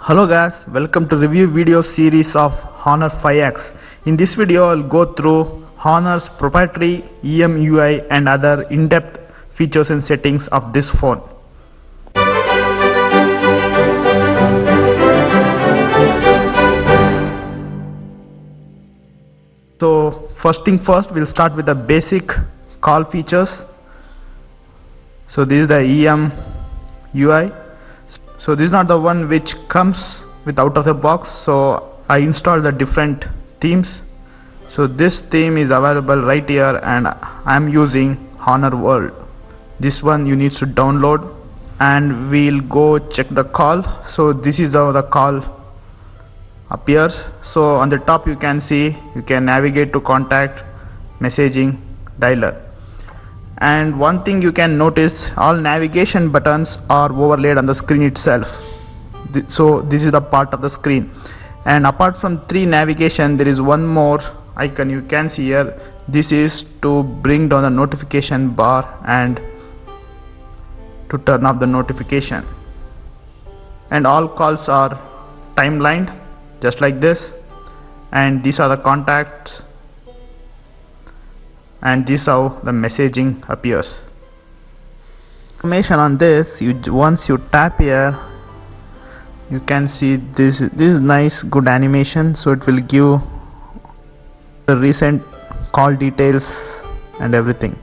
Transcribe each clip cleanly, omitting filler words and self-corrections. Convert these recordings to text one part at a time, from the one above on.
Hello guys, welcome to review video series of Honor 5X. In this video I'll go through Honor's proprietary EMUI and other in-depth features and settings of this phone. So first thing first, we'll start with the basic call features. So this is the EMUI. So this is not the one which comes with out of the box, so I installed the different themes. So this theme is available right here and I'm using Honor World. This one you need to download and we'll go check the call. So this is how the call appears. So on the top you can see you can navigate to contact, messaging, dialer. And one thing you can notice, all navigation buttons are overlaid on the screen itself. So this is the part of the screen, and apart from 3 navigation there is one more icon you can see here. This is to bring down the notification bar and to turn off the notification. And all calls are timelined just like this, and these are the contacts, and this is how the messaging appears. Information on this, once you tap here you can see this is nice, good animation. So it will give the recent call details and everything.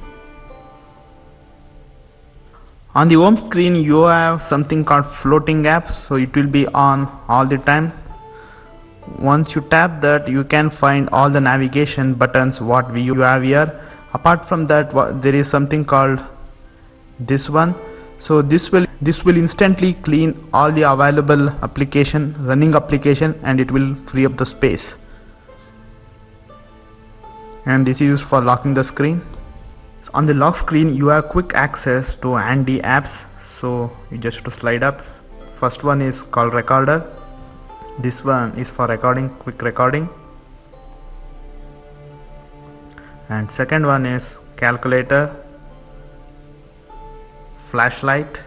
On the home screen you have something called floating apps, so it will be on all the time. Once you tap that you can find all the navigation buttons what you have here. Apart from that there is something called this one. So this will instantly clean all the available running application, and it will free up the space. And this is used for locking the screen. On the lock screen you have quick access to handy apps, so you just have to slide up. First one is call recorder. This one is for recording, quick recording. And second one is calculator, flashlight,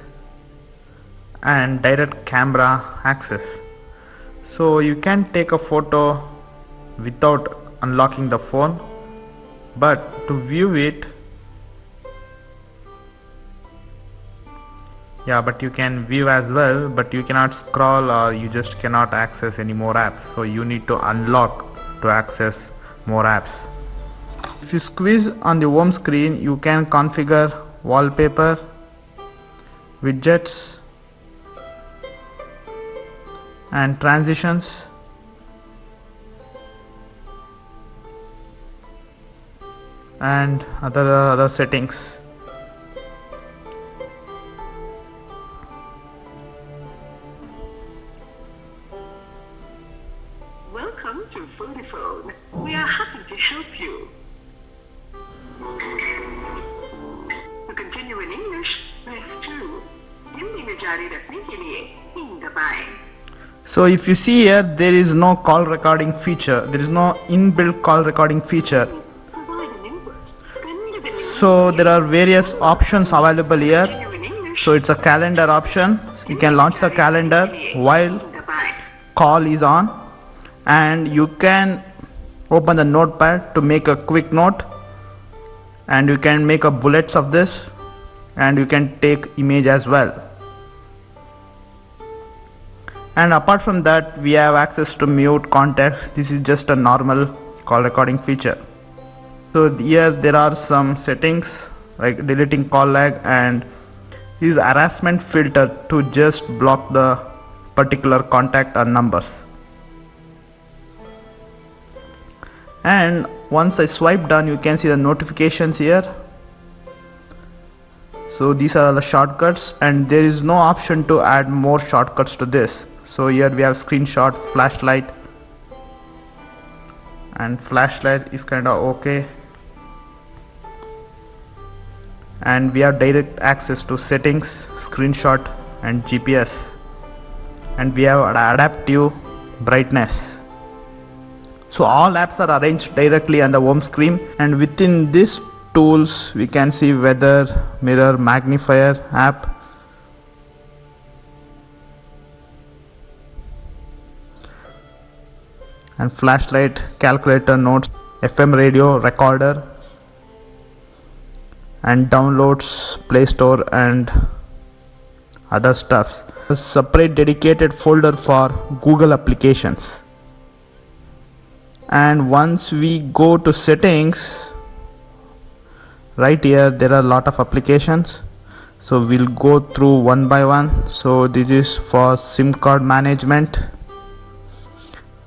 and direct camera access. So you can take a photo without unlocking the phone, but to view it, but you can view as well, but you cannot scroll or you just cannot access any more apps. So you need to unlock to access more apps. If you squeeze on the home screen you can configure wallpaper, widgets, and transitions, and other settings. Welcome to Vodafone. We are happy to help you. To continue in English, press 2. Hindi में जारी रखने के लिए 3 दबाएं. So if you see here, there is no call recording feature. There is no inbuilt call recording feature. So there are various options available here. So it's a calendar option. You can launch the calendar while call is on, and you can open the notepad to make a quick note, and you can make a bullets of this, and you can take image as well. And apart from that we have access to mute contacts. This is just a normal call recording feature. So here there are some settings like deleting call lag and use harassment filter to just block the particular contact or numbers. And once I swipe down you can see the notifications here. So these are the shortcuts, and there is no option to add more shortcuts to this. So here we have screenshot, flashlight, and flashlight is kind of okay. And we have direct access to settings, screenshot, and GPS. And we have adaptive brightness. So all apps are arranged directly on the home screen, and within this tools we can see weather, mirror, magnifier app, and flashlight, calculator, notes, FM radio, recorder, and downloads, Play Store and other stuffs. A separate dedicated folder for Google applications. And once we go to settings, right here there are a lot of applications, so we'll go through one by one. So this is for SIM card management,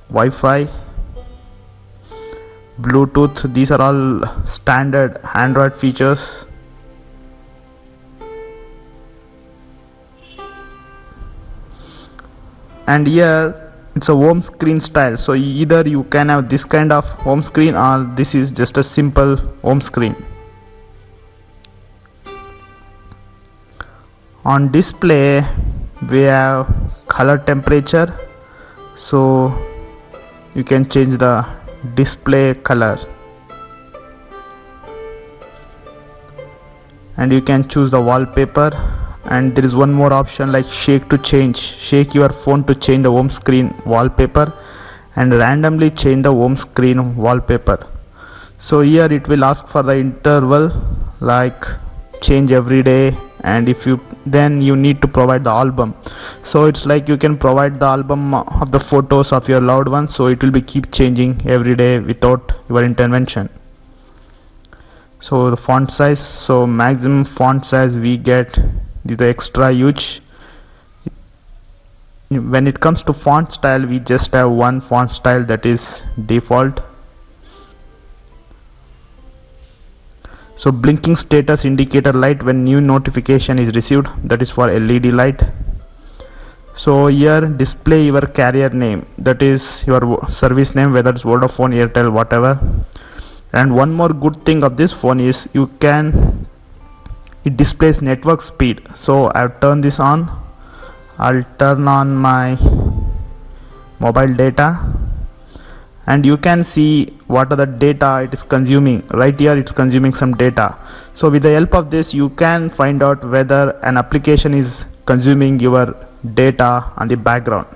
Wi-Fi, Bluetooth. These are all standard Android features. And here it's a home screen style, so either you can have this kind of home screen or this is just a simple home screen. On display we have color temperature, so you can change the display color, and you can choose the wallpaper. And there is one more option like shake your phone to change the home screen wallpaper and randomly change the home screen wallpaper. So here it will ask for the interval like change every day, and if you then you need to provide the album. So it's like you can provide the album of the photos of your loved ones, so it will be keep changing every day without your intervention. So the font size, so maximum font size we get the extra huge. When it comes to font style, we just have one font style, that is default. So blinking status indicator light when new notification is received, that is for LED light. So here display your carrier name, that is your service name, whether it's Vodafone, Airtel, whatever. And one more good thing of this phone is it displays network speed. So I've turned this on. I'll turn on my mobile data, and you can see what are the data it is consuming. Right here it's consuming some data. So with the help of this you can find out whether an application is consuming your data on the background.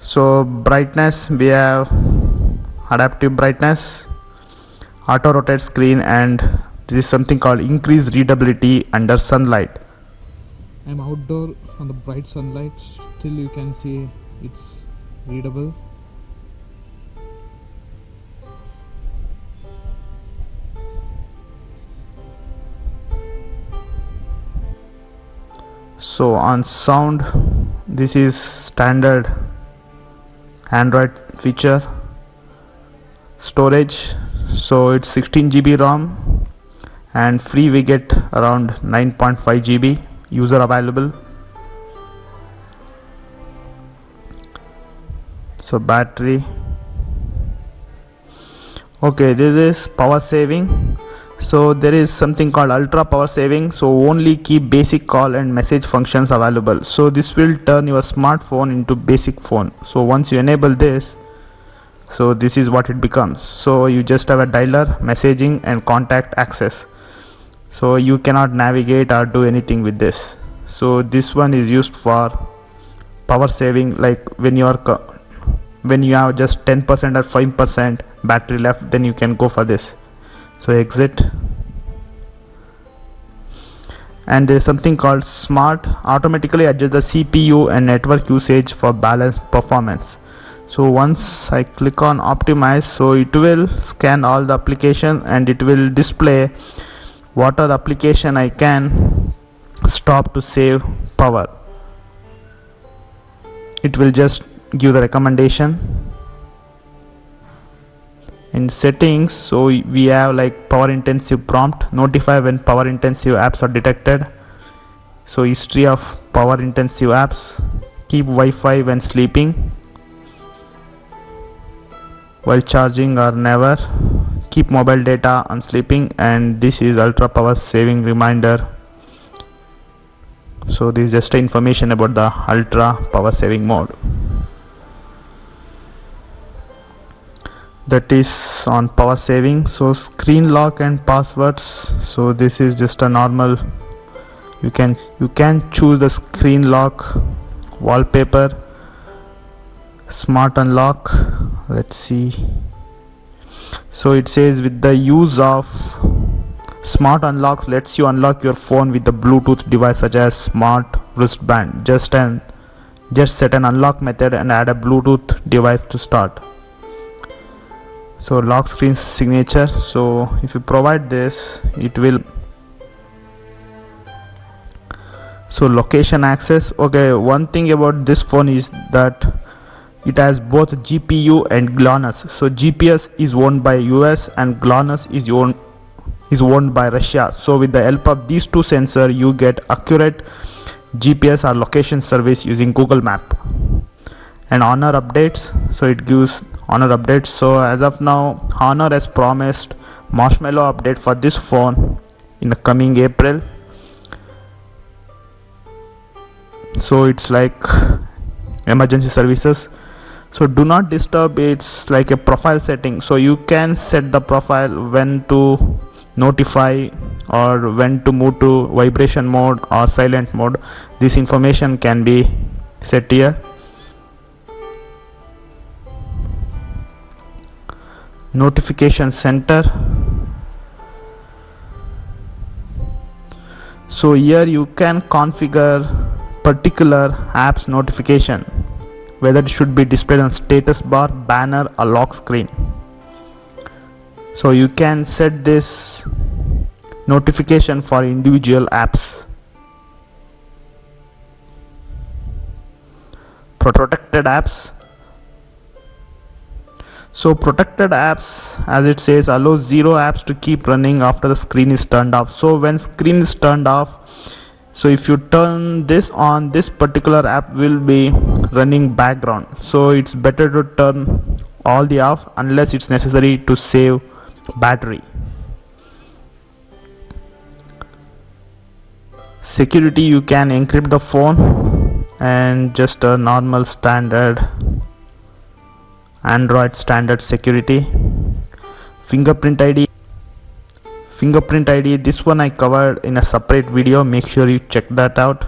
So brightness, we have adaptive brightness, auto rotate screen, and this is something called increased readability under sunlight. I'm outdoor on the bright sunlight, still you can see it's readable. So on sound, this is standard Android feature. Storage, so it's 16 GB ROM, and free we get around 9.5 GB user available. So battery, okay, this is power saving. So there is something called ultra power saving, so only keep basic call and message functions available. So this will turn your smartphone into basic phone. So once you enable this, so this is what it becomes. So you just have a dialer, messaging, and contact access. So you cannot navigate or do anything with this. So this one is used for power saving, like when you have just 10% or 5% battery left, then you can go for this. So exit. And there is something called smart, automatically adjust the CPU and network usage for balanced performance. So once I click on optimize, so it will scan all the application and it will display what are the application I can stop to save power. It will just give the recommendation. In settings, so we have like power intensive prompt, notify when power intensive apps are detected. So history of power intensive apps, keep Wi-Fi when sleeping, while charging or never, keep mobile data on sleeping, and this is ultra power saving reminder. So this is just information about the ultra power saving mode. That is on power saving. So screen lock and passwords, so this is just a normal, you can choose the screen lock wallpaper, Smart unlock, let's see. So it says with the use of smart unlocks lets you unlock your phone with the Bluetooth device such as smart wristband. Just set an unlock method and add a Bluetooth device to start. So lock screen signature, so if you provide this, it will. So location access. Okay, one thing about this phone is that it has both GPU and GLONASS. So GPS is owned by US and GLONASS is owned by Russia. So with the help of these two sensors, you get accurate GPS or location service using Google Map. And Honor updates, so it gives Honor updates. So as of now, Honor has promised Marshmallow update for this phone in the coming April. So it's like emergency services. So do not disturb, it's like a profile setting, so you can set the profile when to notify or when to move to vibration mode or silent mode. This information can be set here. Notification center, so here you can configure particular apps notification, whether it should be displayed on status bar, banner or lock screen. So you can set this notification for individual apps. Protected apps, so protected apps, as it says, allows 0 apps to keep running after the screen is turned off. So when screen is turned off, so if you turn this on, this particular app will be running background. So it's better to turn all the off unless it's necessary to save battery. Security, you can encrypt the phone and just a normal standard Android standard security. Fingerprint ID, this one I covered in a separate video, make sure you check that out.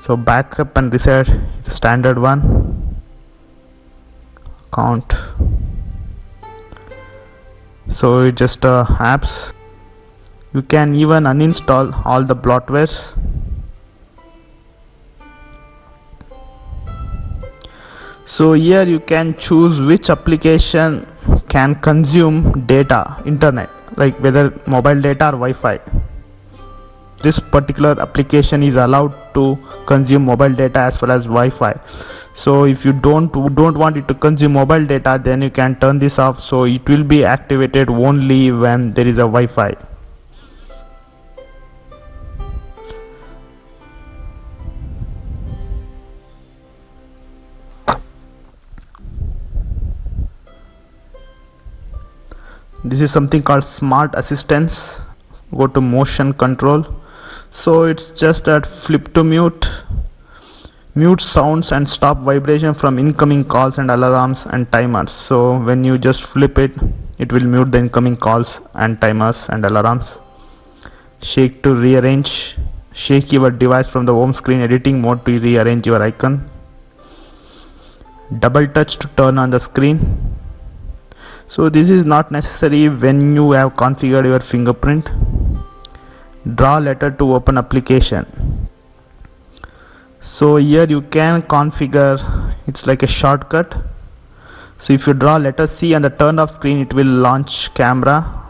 So backup and reset, the standard one. Account, so it's just apps. You can even uninstall all the bloatwares. So here you can choose which application can consume data, internet, like whether mobile data or Wi-Fi. This particular application is allowed to consume mobile data as well as Wi-Fi. So if you don't want it to consume mobile data, then you can turn this off, so it will be activated only when there is a Wi-Fi. This is something called smart assistance. Go to motion control, so it's just that flip to mute sounds and stop vibration from incoming calls and alarms and timers. So when you just flip it, it will mute the incoming calls and timers and alarms. Shake to rearrange, shake your device from the home screen editing mode to rearrange your icon. Double touch to turn on the screen. So this is not necessary when you have configured your fingerprint. Draw letter to open application. So here you can configure, it's like a shortcut. So if you draw letter C on the turned off screen, it will launch camera.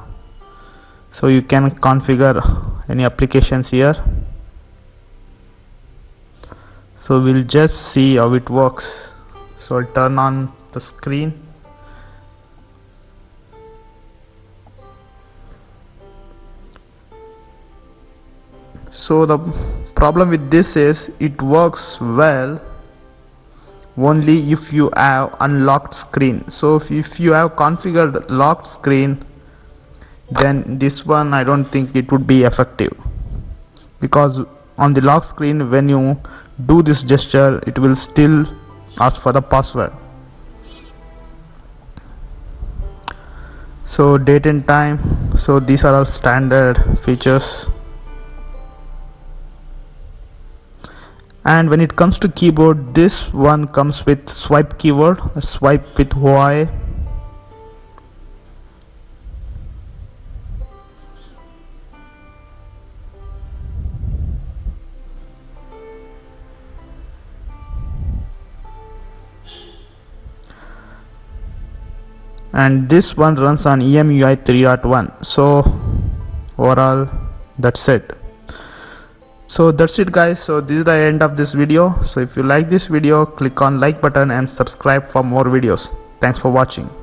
So you can configure any applications here. So we'll just see how it works. So I'll turn on the screen. So the problem with this is it works well only if you have unlocked screen. So if you have configured locked screen, then this one I don't think it would be effective, because on the lock screen when you do this gesture, it will still ask for the password. So date and time, so these are all standard features. And when it comes to keyboard, this one comes with swipe keyboard, swipe with Y. And this one runs on EMUI 3.1. so overall that's it. So that's it guys. So this is the end of this video. So if you like this video, click on like button and subscribe for more videos. Thanks for watching.